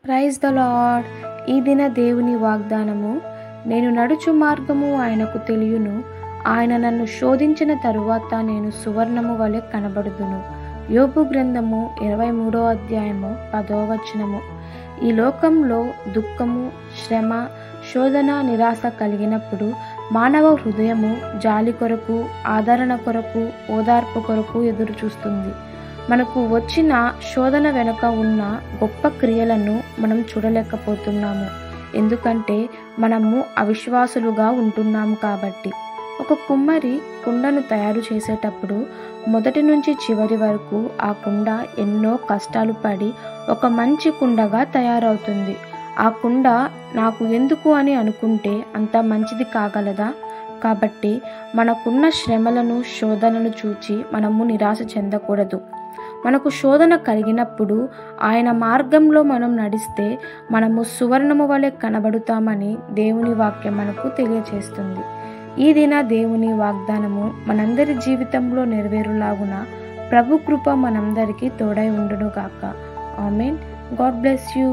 Praise the lord. ఈ దిన దేవుని వాగ్దానము, నేను నడుచు మార్గము ఆయనకు తెలియను, ఆయన నన్ను శోధించిన తరువాత నేను సువర్ణము వలె కనబడుదును. యోబు గ్రంథము 23వ అధ్యాయము 10వ వచనము. ఈ లోకంలో దుఃఖము, శ్రమ, శోధన, నిరాశ కలిగినప్పుడు మానవ హృదయము జాలి కొరకు, ఆదరణ కొరకు, ఓదార్పు కొరకు ఎదురు చూస్తుంది. మనకు వచ్చిన శోధన వెనుక ఉన్న గొప్ప క్రియలను మనం చూడలేకపోతున్నాము, ఎందుకంటే మనము అవిశ్వాసులుగా ఉంటున్నాము కాబట్టి. ఒక కుమ్మరి కుండను తయారు చేసేటప్పుడు మొదటి నుంచి చివరి వరకు ఆ కుండ ఎన్నో కష్టాలు పడి ఒక మంచి కుండగా తయారవుతుంది. ఆ కుండ నాకు ఎందుకు అని అనుకుంటే అంత మంచిది కాగలదా? కాబట్టి మనకున్న శ్రమలను, శోధనను చూచి మనము నిరాశ చెందకూడదు. మనకు శోధన కలిగినప్పుడు ఆయన మార్గంలో మనం నడిస్తే మనము సువర్ణము వలె కనబడుతామని దేవుని వాక్యం మనకు తెలియచేస్తుంది. ఈ దిన దేవుని వాగ్దానము మనందరి జీవితంలో నెరవేరులాగున ప్రభు కృప మనందరికీ తోడై ఉండును గాక. ఆమేన్. God bless you.